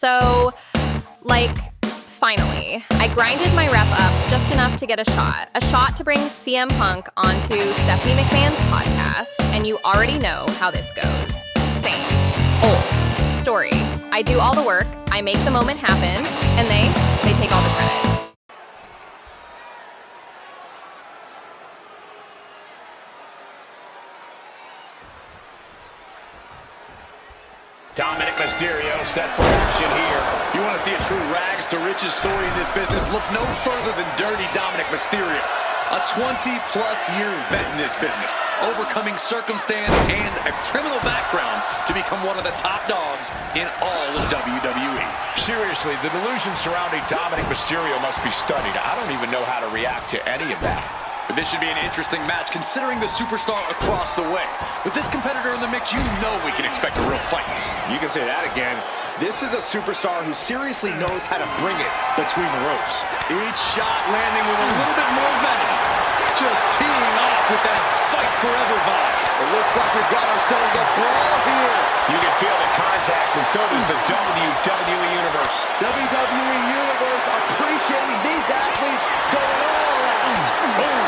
So, like, finally, I grinded my rep up just enough to get a shot to bring CM Punk onto Stephanie McMahon's podcast, and you already know how this goes. Same. Old. Story. I do all the work, I make the moment happen, and they take all the credit. Dominic Mysterio set for action here. You want to see a true rags to riches story in this business? Look no further than Dirty Dominic Mysterio. A 20-plus year vet in this business, overcoming circumstance and a criminal background to become one of the top dogs in all of WWE. Seriously, the delusion surrounding Dominic Mysterio must be studied. I don't even know how to react to any of that. But this should be an interesting match, considering the superstar across the way. With this competitor in the mix, you know we can expect a real fight. You can say that again. This is a superstar who seriously knows how to bring it between the ropes. Each shot landing with a little bit more venom. Just teeing off with that fight forever vibe. It looks like we've got ourselves a brawl here. You can feel the contact, and so does the WWE Universe. WWE Universe appreciating these athletes going all out. Boom!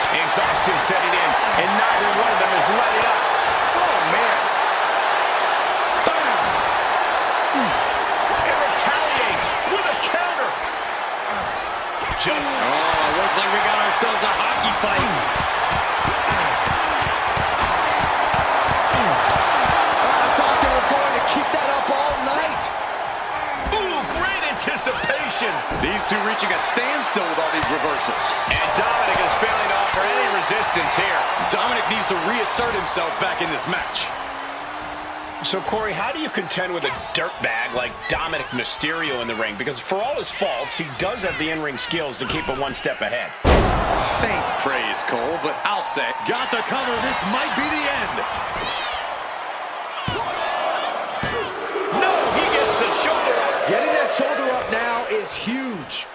Exhaustion setting in, and neither one of them is letting up. Oh, man. Bam! And retaliates with a counter. Looks like we got ourselves a hockey fight. I thought they were going to keep that up all night. Ooh, great anticipation. These two reaching a standstill with all these reversals. And Dominic is failing to offer any resistance here. Dominic needs to reassert himself back in this match. So, Corey, how do you contend with a dirtbag like Dominic Mysterio in the ring? Because for all his faults, he does have the in-ring skills to keep him one step ahead. Faint praise, Cole, but I'll say, got the cover. This might be the end. No, he gets the shoulder up. Getting that shoulder up now is huge.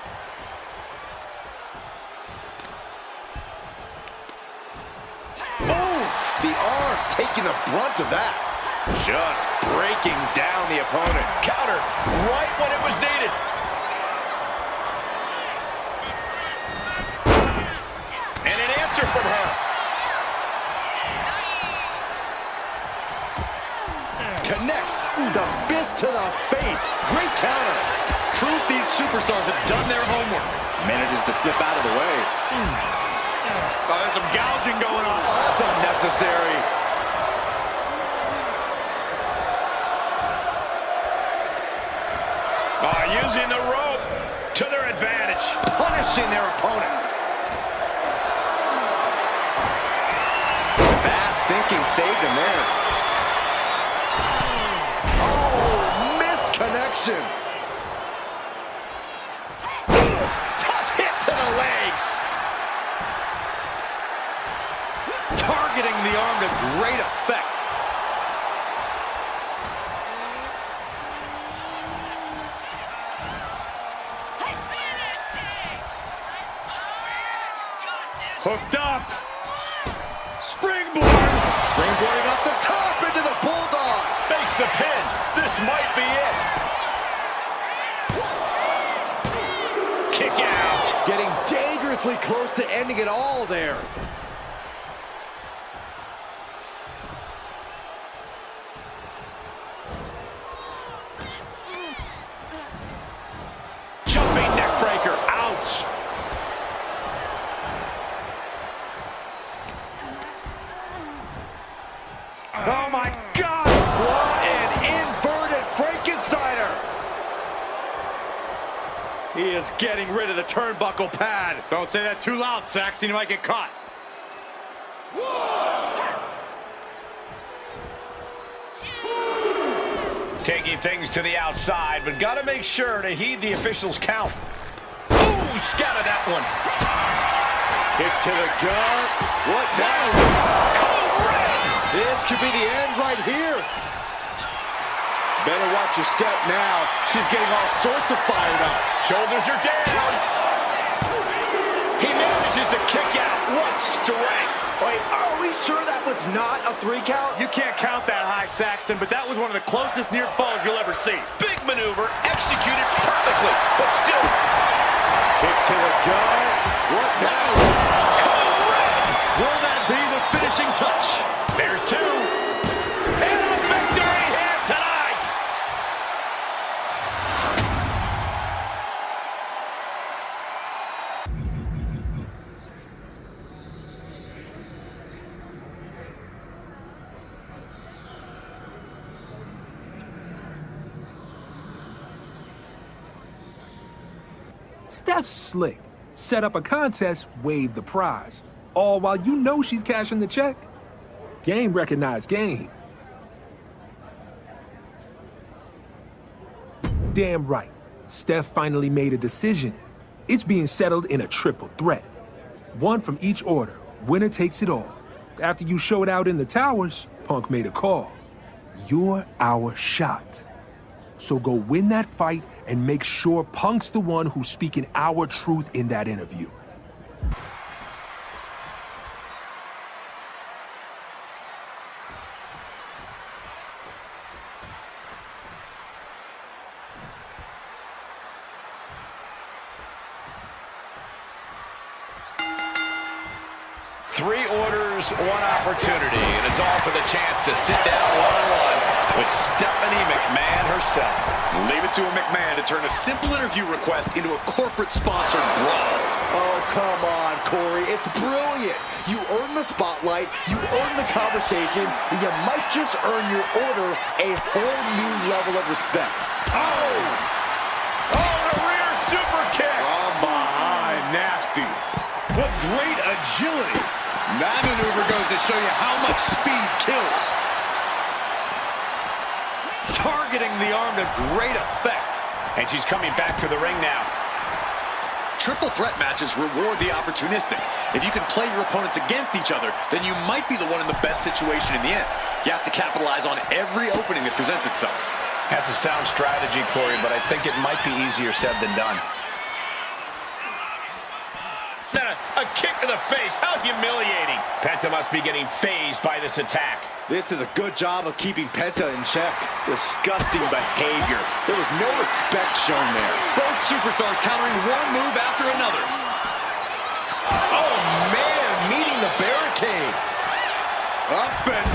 Oh, the arm taking the brunt of that. Just breaking down the opponent. Counter right when it was needed. And an answer from her. Connects the fist to the face. Great counter. Proof these superstars have done their homework. Manages to slip out of the way. Oh, there's some gouging going on. Oh, that's unnecessary. Using the rope to their advantage. Punishing their opponent. Fast thinking saved him there. Oh, missed connection. Tough hit to the legs. Targeting the arm to great effect. Hooked up. Springboard. Springboarding up the top into the bulldog. Makes the pin. This might be it. Kick out. Getting dangerously close to ending it all there. Jumping neck breaker. Ouch. Oh my God! What an inverted Frankensteiner! He is getting rid of the turnbuckle pad. Don't say that too loud, Saxon. You might get caught. Taking things to the outside, but got to make sure to heed the officials' count. Ooh, scattered that one. Kick to the gut. What now? This could be the end right here. Better watch your step now. She's getting all sorts of fired up. Shoulders are down. He manages to kick out. What strength. Wait, are we sure that was not a 3 count? You can't count that high, Saxton, but that was one of the closest near falls you'll ever see. Big maneuver, executed perfectly, but still. Kick to the gut. What now? Will that be the finishing touch? There's 2. And a victory here tonight. Steph's slick. Set up a contest, wave the prize. All while you know she's cashing the check. Game recognized game. Damn right. Steph finally made a decision. It's being settled in a triple threat. One from each order. Winner takes it all. After you showed out in the towers, Punk made a call. You're our shot. So go win that fight and make sure Punk's the one who's speaking our truth in that interview. Three orders, one opportunity, and it's all for the chance to sit down one-on-one with Stephanie McMahon herself. Leave it to a McMahon to turn a simple interview request into a corporate-sponsored brawl. Oh, come on, Corey. It's brilliant. You earn the spotlight, you earn the conversation, and you might just earn your order a whole new level of respect. Oh! Oh, the rear super kick! From behind, nasty. What great agility. That maneuver goes to show you how much speed kills. Targeting the arm to great effect. And she's coming back to the ring now. Triple threat matches reward the opportunistic. If you can play your opponents against each other, then you might be the one in the best situation in the end. You have to capitalize on every opening that presents itself. That's a sound strategy, Corey, but I think it might be easier said than done. A kick to the face. How humiliating. Penta must be getting phased by this attack. This is a good job of keeping Penta in check. Disgusting behavior. There was no respect shown there. Both superstars countering one move after another. Oh, man, meeting the barricade. Up and,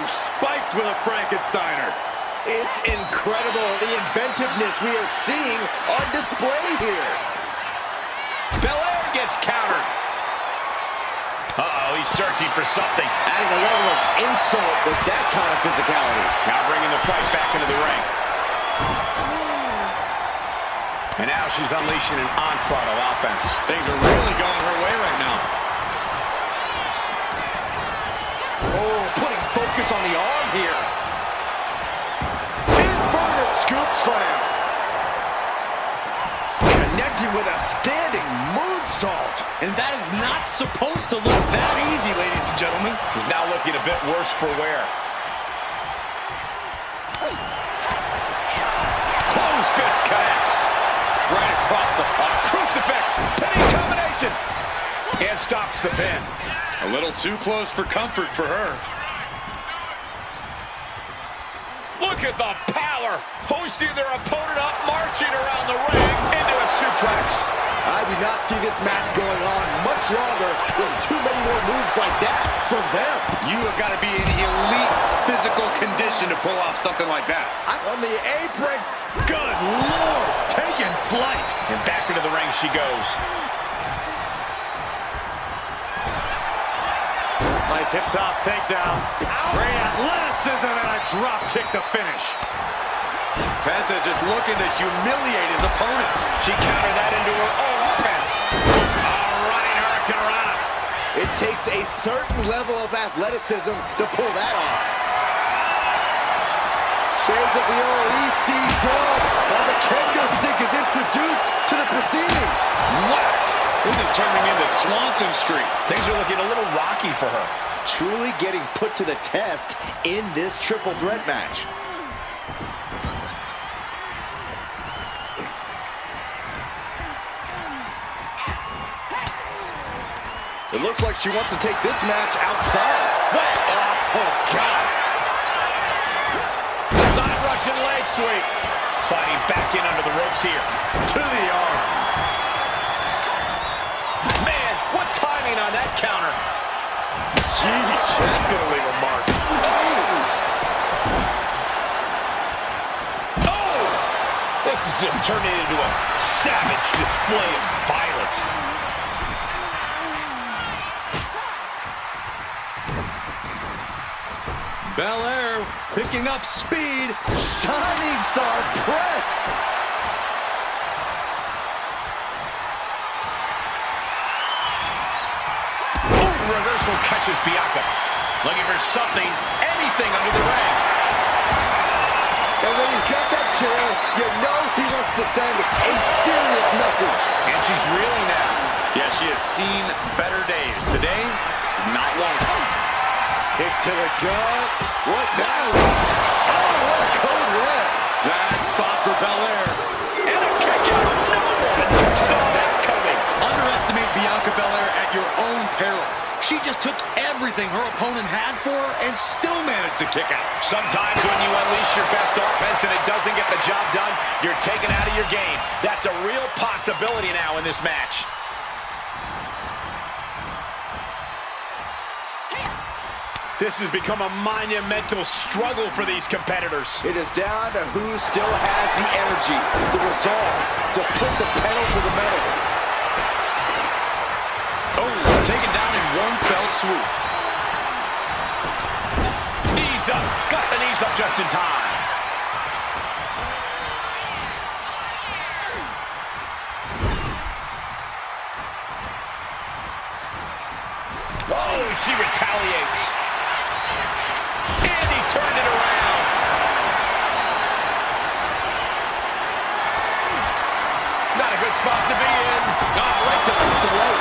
spiked with a Frankensteiner. It's incredible, the inventiveness we are seeing on display here. Belair gets countered. Uh-oh, he's searching for something. Adding a level of insult with that kind of physicality. Now bringing the fight back into the ring. And now she's unleashing an onslaught of offense. Things are really going her way right now. Oh, putting focus on the arm here. Inverted scoop slam. Connecting with a standing moonsault. And that is not supposed to look that easy, ladies and gentlemen. She's now looking a bit worse for wear. Close fist connects. Right across the crucifix. Pinning combination. And stops the pin. A little too close for comfort for her. Look at the power. Hoisting their opponent up, marching around the ring into a suplex. I do not see this match going on much longer with too many more moves like that from them. You have got to be in elite physical condition to pull off something like that. On the apron. Good Lord, taking flight. And back into the ring she goes. Nice hip toss takedown. Great athleticism and a drop kick to finish. Penta just looking to humiliate his opponent. She countered that into her own offense. All right, Hurricanrana. It takes a certain level of athleticism to pull that off. Shades of the OEC dub as a kendo stick is introduced to the proceedings. What? This is turning into Swanson Street. Things are looking a little rocky for her. Truly getting put to the test in this triple threat match. It looks like she wants to take this match outside. Oh, God. Side Russian leg sweep. Sliding back in under the ropes here. To the arm. Man, what timing on that counter. Jeez, that's going to leave a mark. Oh! This is just turning into a savage display of violence. Belair picking up speed. Shining Star Press. Reversal catches Bianca. Looking for something, anything under the ring. And when he's got that chair, you know he wants to send a serious message. And she's reeling now. Yeah, she has seen better days. Today, not one of them. Kick to the gut. What now? Oh, what a code red. Bad spot for Belair. And a kick out. No one saw that coming. Underestimate Bianca Belair at your own peril. She just took everything her opponent had for her and still managed to kick out. Sometimes when you unleash your best offense and it doesn't get the job done, you're taken out of your game. That's a real possibility now in this match. This has become a monumental struggle for these competitors. It is down to who still has the energy, the resolve to put the pedal to the metal. Oh, taken down in one fell swoop. Knees up. Got the knees up just in time. Oh, she retaliates. And he turned it around. Not a good spot to be in. Oh, right to the throat.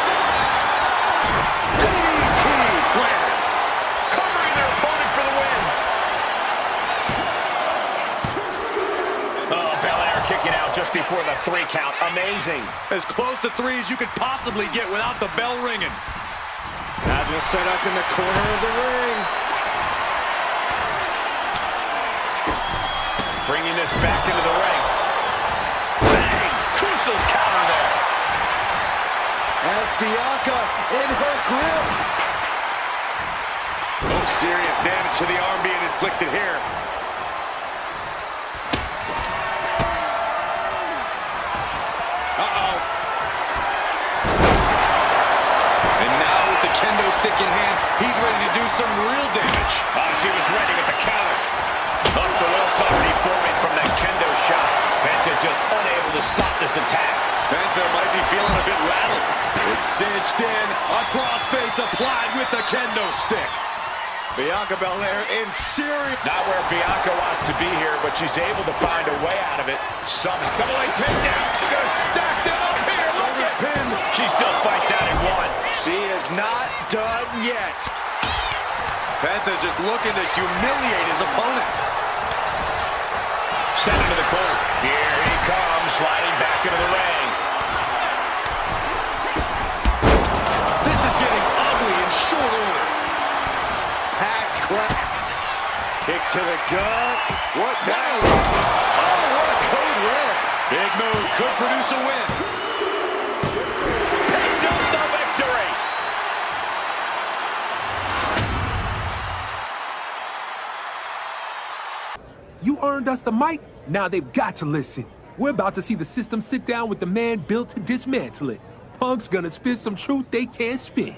DDT. Where? Covering their opponent for the win. Oh, Belair kicking out just before the 3 count. Amazing. As close to 3 as you could possibly get without the bell ringing. As we'll set up in the corner of the ring. Bringing this back into the ring. Bang! Crucial counter there. As Bianca in her grip. Oh, serious damage to the arm being inflicted here. Uh-oh. And now with the kendo stick in hand, he's ready to do some real damage. Oh, she was ready with the counter. Up the ropes already forming from that kendo shot. Penta just unable to stop this attack. Penta might be feeling a bit rattled. It's cinched in, a crossface applied with the kendo stick. Bianca Belair in serious... Not where Bianca wants to be here, but she's able to find a way out of it somehow. Double leg takedown. She's going to stack them up here. Look at pin. She still fights out in 1. She is not done yet. Penta just looking to humiliate his opponent. Sent into the corner. Here he comes, sliding back into the ring. This is getting ugly in short order. Packed crowd. Kick to the gut. What now? Oh, what a code red. Big move could produce a win. Picked up the victory. You earned us the mic, now they've got to listen. We're about to see the system sit down with the man built to dismantle it. Punk's gonna spit some truth they can't spin.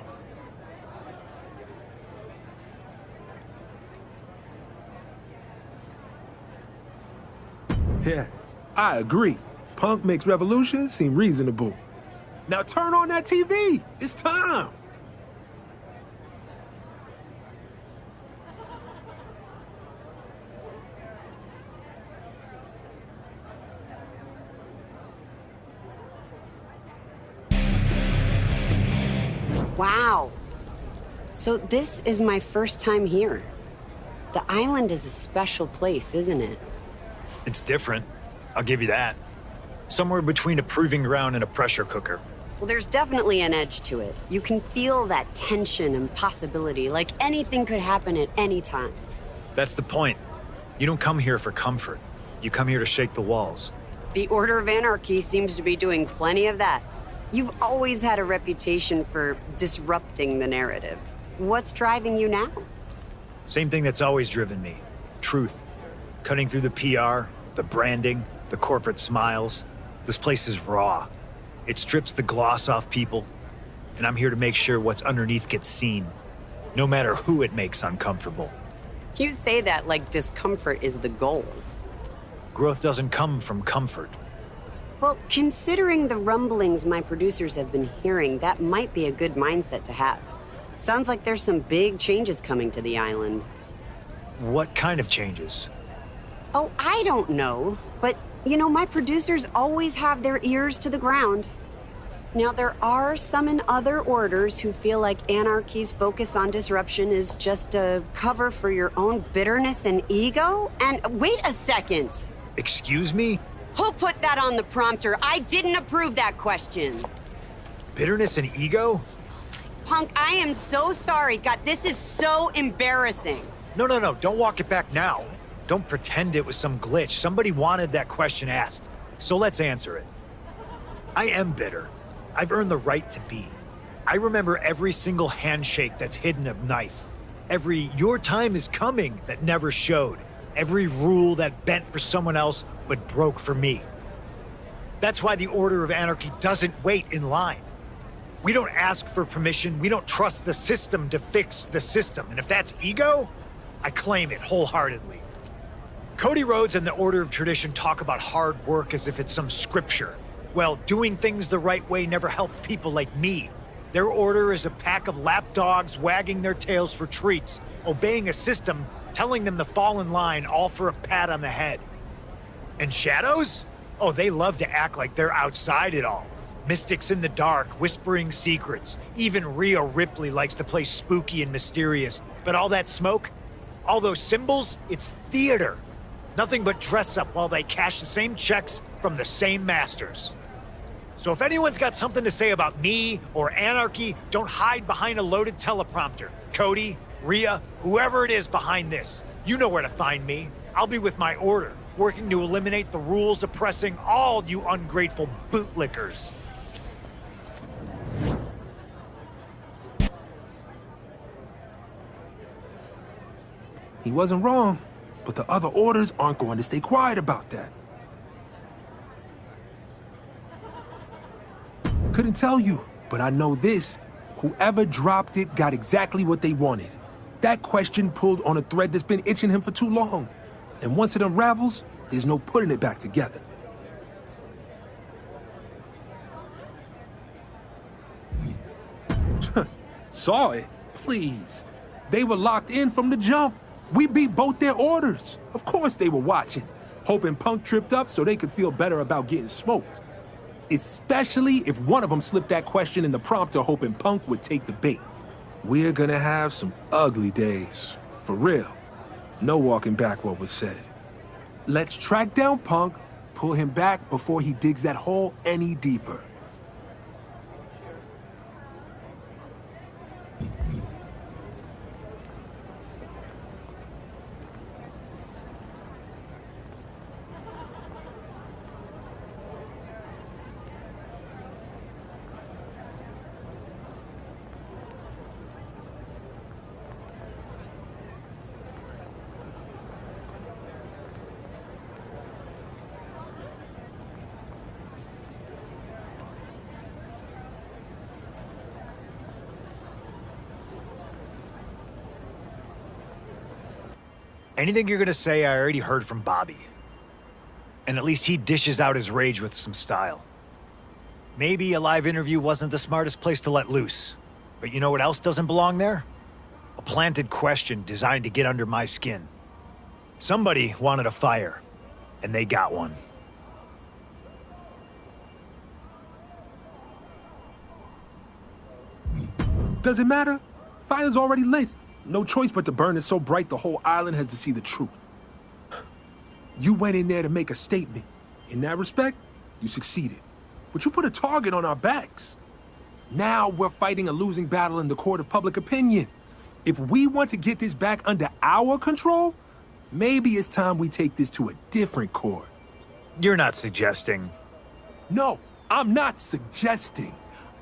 Yeah, I agree. Punk makes Revolution seem reasonable. Now turn on that TV. It's time. Wow. So this is my first time here. The island is a special place, isn't it? It's different. I'll give you that. Somewhere between a proving ground and a pressure cooker. Well, there's definitely an edge to it. You can feel that tension and possibility, like anything could happen at any time. That's the point. You don't come here for comfort. You come here to shake the walls. The Order of Anarchy seems to be doing plenty of that. You've always had a reputation for disrupting the narrative. What's driving you now? Same thing that's always driven me. Truth. Cutting through the PR, the branding, the corporate smiles. This place is raw. It strips the gloss off people, and I'm here to make sure what's underneath gets seen, no matter who it makes uncomfortable. You say that like discomfort is the goal. Growth doesn't come from comfort. Well, considering the rumblings my producers have been hearing, that might be a good mindset to have. Sounds like there's some big changes coming to the island. What kind of changes? Oh, I don't know. But, you know, my producers always have their ears to the ground. Now, there are some in other orders who feel like Anarchy's focus on disruption is just a cover for your own bitterness and ego. And wait a second. Excuse me? Who put that on the prompter? I didn't approve that question. Bitterness and ego? Punk, I am so sorry. God, this is so embarrassing. No, don't walk it back now. Don't pretend it was some glitch. Somebody wanted that question asked, so let's answer it. I am bitter. I've earned the right to be. I remember every single handshake that's hidden a knife. Every "your time is coming" that never showed. Every rule that bent for someone else but broke for me. That's why the Order of Anarchy doesn't wait in line. We don't ask for permission. We don't trust the system to fix the system. And if that's ego, I claim it wholeheartedly. Cody Rhodes and the Order of Tradition talk about hard work as if it's some scripture. Well, doing things the right way never helped people like me. Their order is a pack of lapdogs wagging their tails for treats, obeying a system telling them to fall in line, all for a pat on the head. And shadows? Oh, they love to act like they're outside it all. Mystics in the dark, whispering secrets. Even Rhea Ripley likes to play spooky and mysterious. But all that smoke, all those symbols, it's theater. Nothing but dress up while they cash the same checks from the same masters. So if anyone's got something to say about me or Anarchy, don't hide behind a loaded teleprompter. Cody, Rhea, whoever it is behind this, you know where to find me. I'll be with my order, working to eliminate the rules oppressing all you ungrateful bootlickers. He wasn't wrong, but the other orders aren't going to stay quiet about that. Couldn't tell you, but I know this. Whoever dropped it got exactly what they wanted. That question pulled on a thread that's been itching him for too long. And once it unravels, there's no putting it back together. Saw it? Please. They were locked in from the jump. We beat both their orders. Of course they were watching, hoping Punk tripped up so they could feel better about getting smoked. Especially if one of them slipped that question in the prompter hoping Punk would take the bait. We're gonna have some ugly days. For real. No walking back what was said. Let's track down Punk, pull him back before he digs that hole any deeper. Anything you're gonna say, I already heard from Bobby. And at least he dishes out his rage with some style. Maybe a live interview wasn't the smartest place to let loose. But you know what else doesn't belong there? A planted question designed to get under my skin. Somebody wanted a fire, and they got one. Does it matter? Fire's already lit. No choice but to burn it so bright the whole island has to see the truth. You went in there to make a statement. In that respect, you succeeded. But you put a target on our backs. Now we're fighting a losing battle in the court of public opinion. If we want to get this back under our control, maybe it's time we take this to a different court. You're not suggesting. No, I'm not suggesting.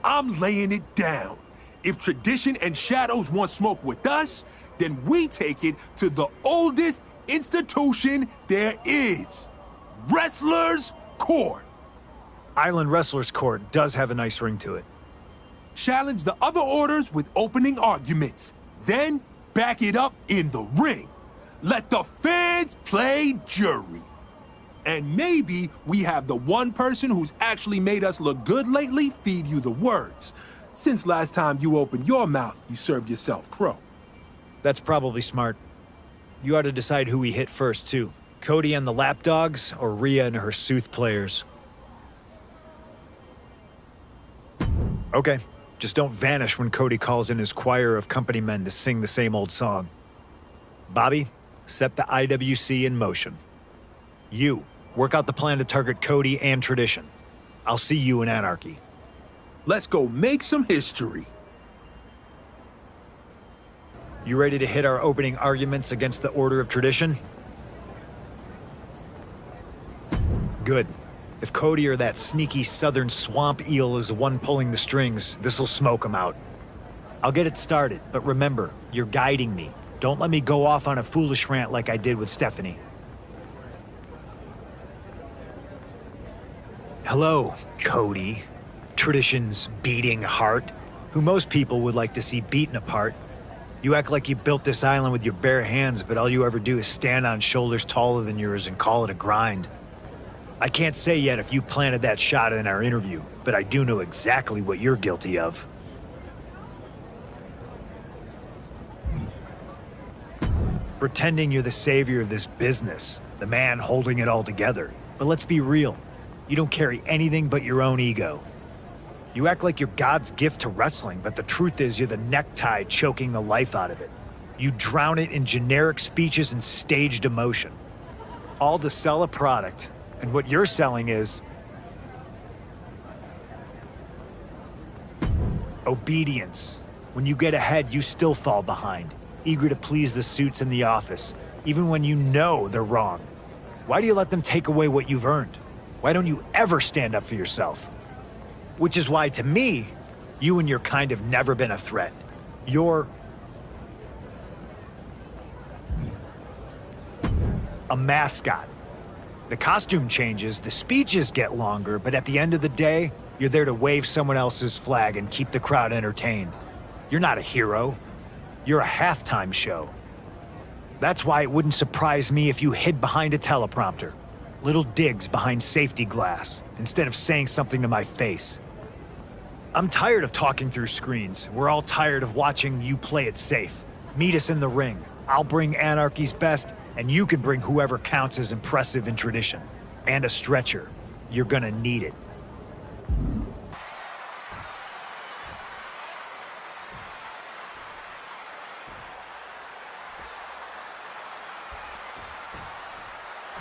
I'm laying it down. If tradition and shadows want smoke with us, then we take it to the oldest institution there is. Wrestlers' Court. Island Wrestlers Court does have a nice ring to it. Challenge the other orders with opening arguments. Then back it up in the ring. Let the fans play jury. And maybe we have the one person who's actually made us look good lately feed you the words. Since last time you opened your mouth, you served yourself crow. That's probably smart. You ought to decide who we hit first, too. Cody and the lapdogs, or Rhea and her sooth players. Okay, just don't vanish when Cody calls in his choir of company men to sing the same old song. Bobby, set the IWC in motion. You, work out the plan to target Cody and Tradition. I'll see you in Anarchy. Let's go make some history. You ready to hit our opening arguments against the Order of Tradition? Good. If Cody or that sneaky southern swamp eel is the one pulling the strings, this'll smoke him out. I'll get it started, but remember, you're guiding me. Don't let me go off on a foolish rant like I did with Stephanie. Hello, Cody. Tradition's beating heart, who most people would like to see beaten apart. You act like you built this island with your bare hands, but all you ever do is stand on shoulders taller than yours and call it a grind. I can't say yet if you planted that shot in our interview, but I do know exactly what you're guilty of. Pretending you're the savior of this business, the man holding it all together. But let's be real, you don't carry anything but your own ego. You act like you're God's gift to wrestling, but the truth is you're the necktie choking the life out of it. You drown it in generic speeches and staged emotion. All to sell a product, and what you're selling is obedience. When you get ahead, you still fall behind, eager to please the suits in the office, even when you know they're wrong. Why do you let them take away what you've earned? Why don't you ever stand up for yourself? Which is why, to me, you and your kind have never been a threat. You're a mascot. The costume changes, the speeches get longer, but at the end of the day, you're there to wave someone else's flag and keep the crowd entertained. You're not a hero. You're a halftime show. That's why it wouldn't surprise me if you hid behind a teleprompter. Little digs behind safety glass, instead of saying something to my face. I'm tired of talking through screens. We're all tired of watching you play it safe. Meet us in the ring. I'll bring Anarchy's best, and you can bring whoever counts as impressive in Tradition. And a stretcher. You're gonna need it.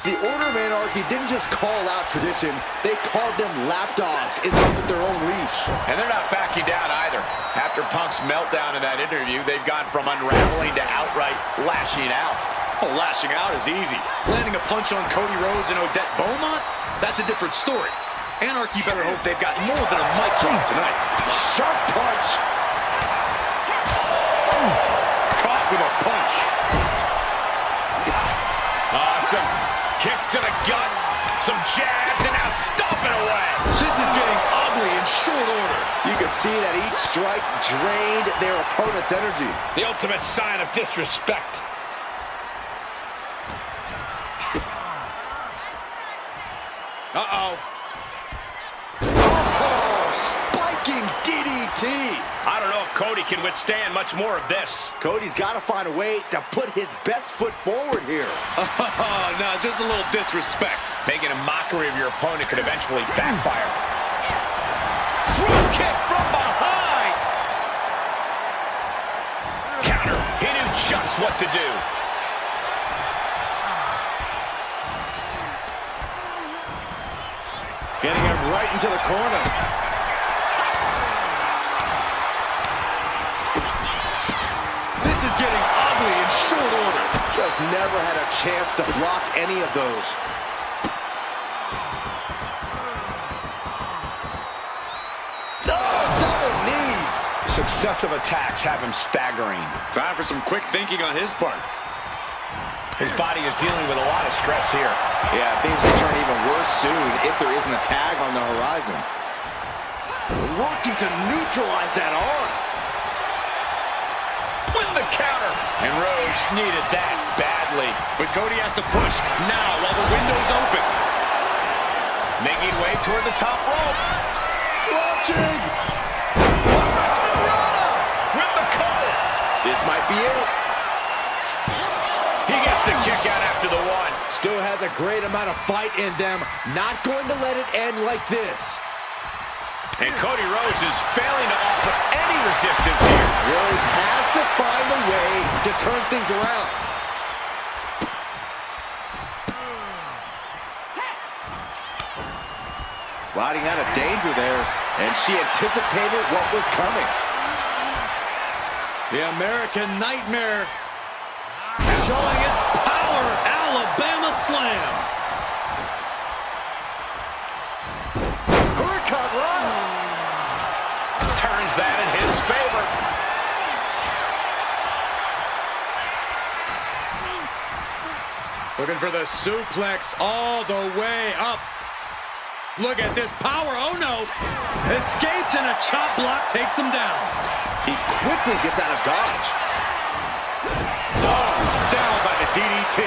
The Order of Anarchy didn't just call out Tradition, they called them lapdogs in with their own leash. And they're not backing down either. After Punk's meltdown in that interview, they've gone from unraveling to outright lashing out. Oh, lashing out is easy. Landing a punch on Cody Rhodes and Odette Beaumont? That's a different story. Anarchy better hope they've got more than a mic drop tonight. Sharp punch. Caught with a punch. Awesome. Kicks to the gut. Some jabs and now stomping away. This is getting ugly in short order. You can see that each strike drained their opponent's energy. The ultimate sign of disrespect. Uh-oh. Oh, spiking DDT. I don't know if Cody can withstand much more of this. Cody's got to find a way to put his best foot forward here. No, just a little disrespect. Making a mockery of your opponent could eventually backfire. Drop kick from behind. Counter. He knew just what to do. Getting him right into the corner. has never had a chance to block any of those. Oh, double knees. Successive attacks have him staggering. Time for some quick thinking on his part. His body is dealing with a lot of stress here. Yeah, things will turn even worse soon if there isn't a tag on the horizon. Working to neutralize that arm. With the counter. And Rhodes needed that badly. But Cody has to push now while the window's open. Making way toward the top rope. Watching. With the cover. This might be it. He gets the kick out after the one. Still has a great amount of fight in them. Not going to let it end like this. And Cody Rhodes is failing to offer any resistance here. Rhodes has to find a way to turn things around. Sliding out of danger there, and she anticipated what was coming. The American Nightmare showing his power. Alabama Slam. Hurricane Run. Turns that in his favor. Looking for the suplex all the way up. Look at this power. Oh, no. Escapes and a chop block takes him down. He quickly gets out of dodge. Oh, down by the DDT.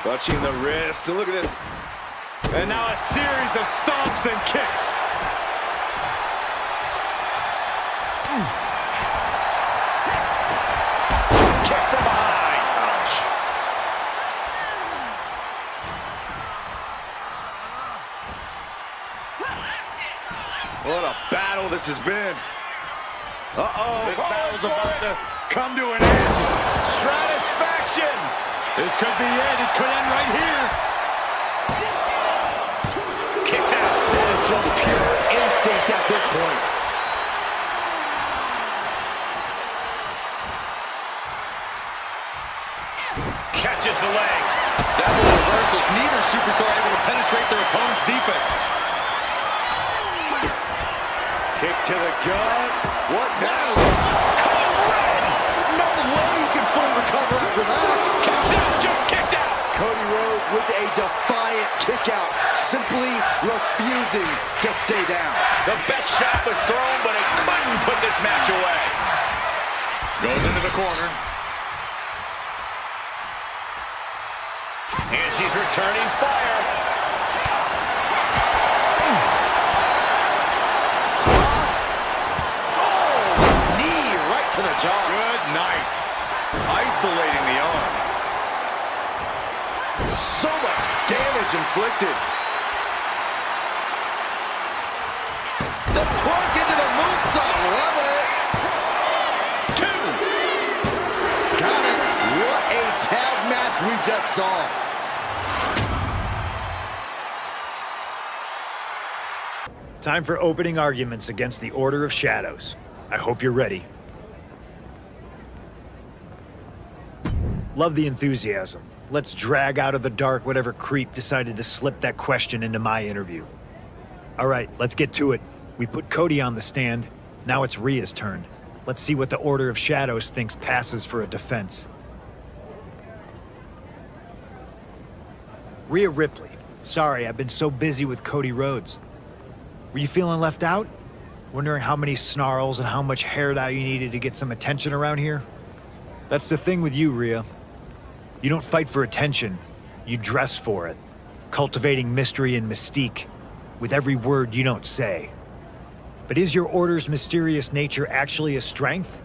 Clutching the wrist. Look at it. And now a series of stomps and kicks. Kick from behind. Ouch. What a battle this has been. Uh-oh. This battle's about to come to an end. Stratisfaction. This could be it. It could end right here. Kicks out. That is just pure instinct at this point. Catches the leg. Several reversals. Neither superstar able to penetrate their opponent's defense. Kick to the gut. What now? No way you can fully recover after that. Kicks out. Just kicked out. Cody Rhodes with a defiant kick out, simply refusing to stay down. The best shot was thrown, but it couldn't put this match away. Goes into the corner. And she's returning fire. Toss. Oh, knee right to the jaw. Good night. Isolating the arm. So much damage inflicted. The plug into the moonsault. Love it. 2. Got it. What a tag match we just saw. Time for opening arguments against the Order of Shadows. I hope you're ready. Love the enthusiasm. Let's drag out of the dark whatever creep decided to slip that question into my interview. All right, let's get to it. We put Cody on the stand. Now it's Rhea's turn. Let's see what the Order of Shadows thinks passes for a defense. Rhea Ripley. Sorry, I've been so busy with Cody Rhodes. Were you feeling left out? Wondering how many snarls and how much hair dye you needed to get some attention around here? That's the thing with you, Rhea. You don't fight for attention, you dress for it, cultivating mystery and mystique with every word you don't say. But is your Order's mysterious nature actually a strength?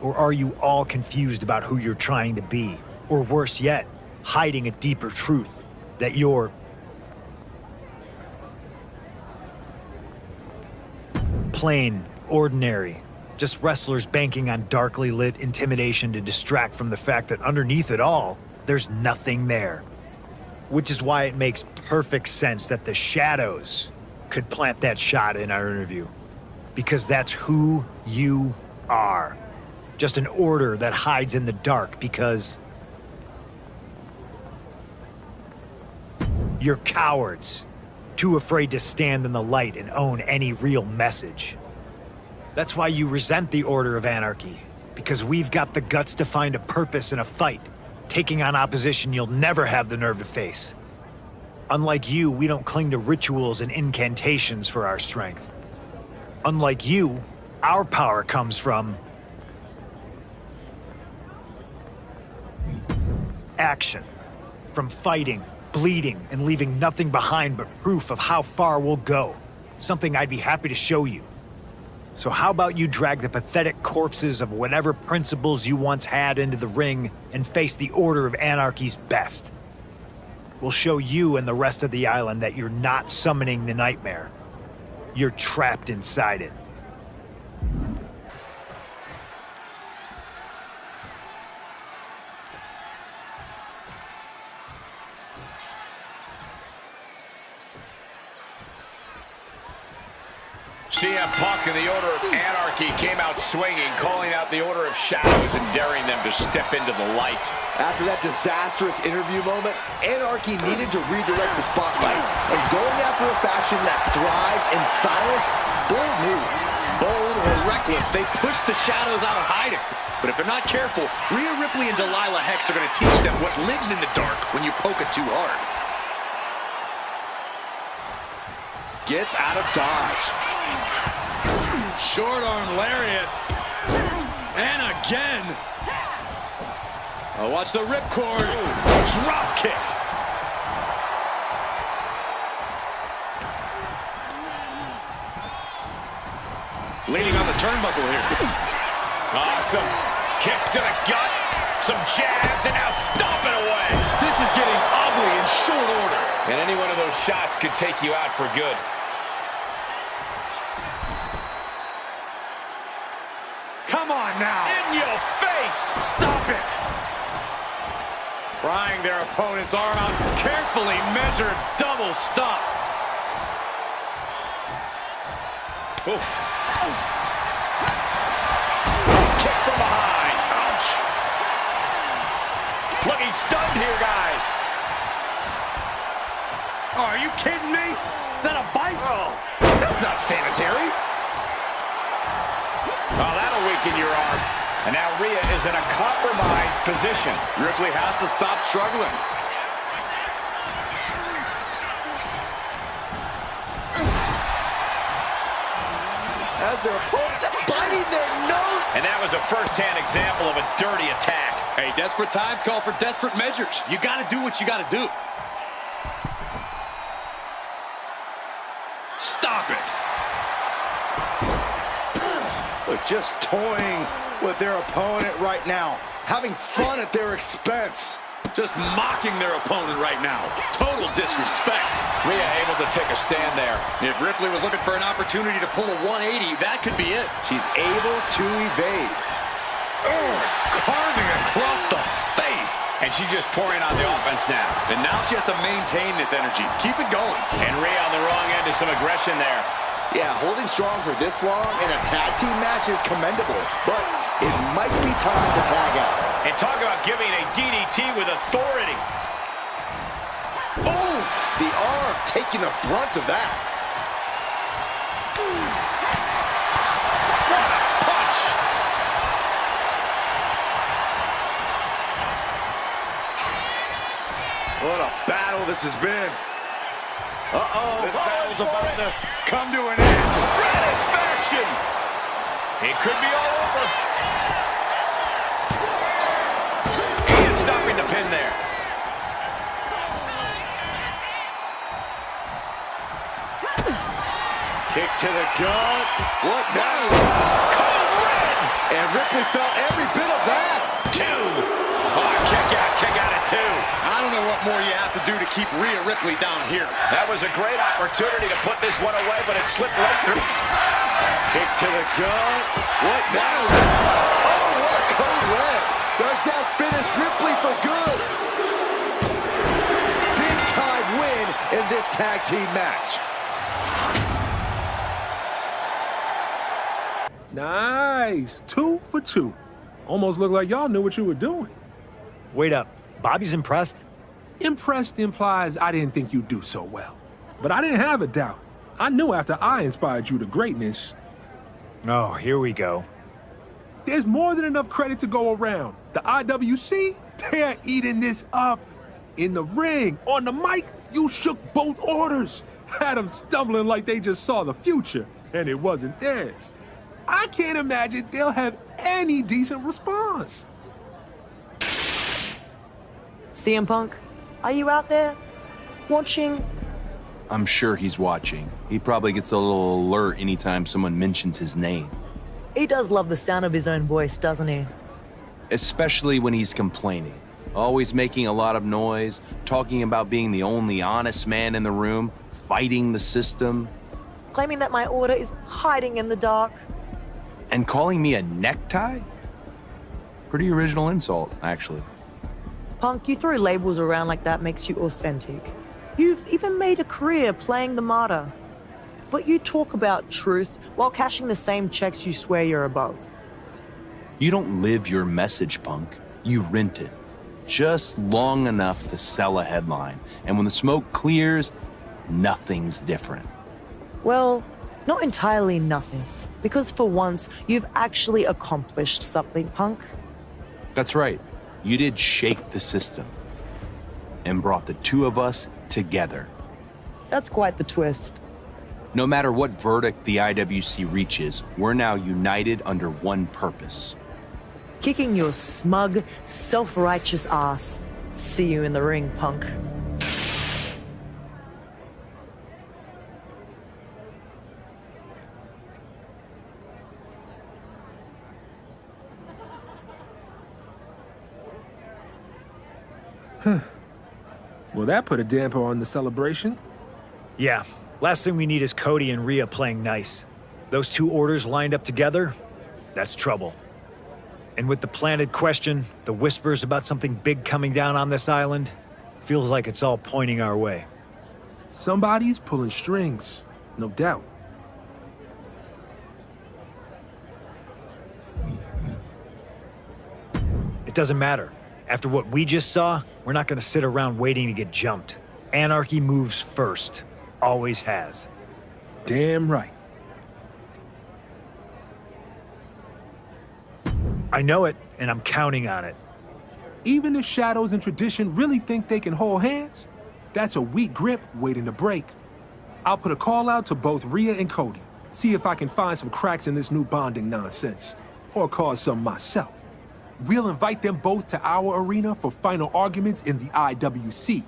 Or are you all confused about who you're trying to be? Or worse yet, hiding a deeper truth that you're plain, ordinary, just wrestlers banking on darkly lit intimidation to distract from the fact that underneath it all, there's nothing there. Which is why it makes perfect sense that the Shadows could plant that shot in our interview. Because that's who you are. Just an order that hides in the dark because you're cowards, too afraid to stand in the light and own any real message. That's why you resent the Order of Anarchy, because we've got the guts to find a purpose in a fight, taking on opposition you'll never have the nerve to face. Unlike you, we don't cling to rituals and incantations for our strength. Unlike you, our power comes from action, from fighting, bleeding, and leaving nothing behind but proof of how far we'll go. Something I'd be happy to show you. So how about you drag the pathetic corpses of whatever principles you once had into the ring and face the Order of Anarchy's best? We'll show you and the rest of the island that you're not summoning the nightmare. You're trapped inside it. CM Punk and the Order of Anarchy came out swinging, calling out the Order of Shadows and daring them to step into the light. After that disastrous interview moment, Anarchy needed to redirect the spotlight. And going after a faction that thrives in silence, bold move. Bold or reckless, they push the Shadows out of hiding. But if they're not careful, Rhea Ripley and Delilah Hex are going to teach them what lives in the dark when you poke it too hard. Gets out of dodge. Short arm lariat. And again. Oh, watch the ripcord. Drop kick. Leaning on the turnbuckle here. Awesome. Kicks to the gut. Some jabs and now stomping away. This is getting ugly in short order. And any one of those shots could take you out for good. Come on now. In your face. Stop it. Prying their opponent's arm out. Carefully measured double stop. Oof. Kick from behind. Ouch. Looking stunned here, guys. Oh, are you kidding me? Is that a bite? Oh, that's not sanitary. Oh, that'll weaken your arm. And now Rhea is in a compromised position. Ripley has to stop struggling. As their opponent biting their nose. And that was a first-hand example of a dirty attack. Hey, desperate times call for desperate measures. You got to do what you got to do. Stop it. They're just toying with their opponent right now. Having fun at their expense. Just mocking their opponent right now. Total disrespect. Rhea able to take a stand there. If Ripley was looking for an opportunity to pull a 180, that could be it. She's able to evade. Oh, carving across the face. And she's just pouring on the offense now. And now she has to maintain this energy. Keep it going. And Rhea on the wrong end of some aggression there. Yeah, holding strong for this long in a tag team match is commendable, but it might be time to tag out. And talk about giving a DDT with authority. Oh, the arm taking the brunt of that. What a punch! What a battle this has been. Uh-oh. This battle's about to come to an end. Satisfaction! It could be all over. And stopping the pin there. Kick to the gut. What now? Code red! And Ripley felt every bit of that. Two. Oh, kick out at two. I don't know what more you have to do to keep Rhea Ripley down here. That was a great opportunity to put this one away, but it slipped right through. Kick to the gut. What now? Oh, what a code red. Does that finish Ripley for good? Big time win in this tag team match. Nice. 2 for 2. Almost looked like y'all knew what you were doing. Wait up. Bobby's impressed? Impressed implies I didn't think you'd do so well. But I didn't have a doubt. I knew after I inspired you to greatness. Oh, here we go. There's more than enough credit to go around. The IWC, they're eating this up. In the ring, on the mic, you shook both orders. Had them stumbling like they just saw the future, and it wasn't theirs. I can't imagine they'll have any decent response. CM Punk, are you out there? Watching? I'm sure he's watching. He probably gets a little alert anytime someone mentions his name. He does love the sound of his own voice, doesn't he? Especially when he's complaining. Always making a lot of noise, talking about being the only honest man in the room, fighting the system. Claiming that my order is hiding in the dark. And calling me a necktie? Pretty original insult, actually. Punk, you throw labels around like that makes you authentic. You've even made a career playing the martyr. But you talk about truth while cashing the same checks you swear you're above. You don't live your message, Punk. You rent it. Just long enough to sell a headline. And when the smoke clears, nothing's different. Well, not entirely nothing. Because for once, you've actually accomplished something, Punk. That's right. You did shake the system. And brought the two of us together. That's quite the twist. No matter what verdict the IWC reaches, we're now united under one purpose. Kicking your smug, self-righteous ass. See you in the ring, Punk. Well, that put a damper on the celebration. Yeah, last thing we need is Cody and Rhea playing nice. Those two orders lined up together, that's trouble. And with the planted question, the whispers about something big coming down on this island, feels like it's all pointing our way. Somebody's pulling strings, no doubt. It doesn't matter. After what we just saw, we're not gonna sit around waiting to get jumped. Anarchy moves first. Always has. Damn right. I know it, and I'm counting on it. Even if Shadows and Tradition really think they can hold hands, that's a weak grip waiting to break. I'll put a call out to both Rhea and Cody, see if I can find some cracks in this new bonding nonsense, or cause some myself. We'll invite them both to our arena for final arguments in the IWC.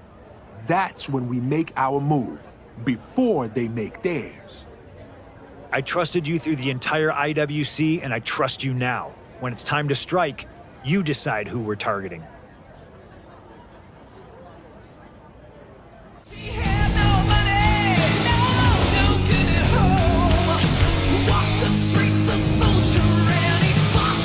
That's when we make our move, before they make theirs. I trusted you through the entire IWC, and I trust you now. When it's time to strike, you decide who we're targeting.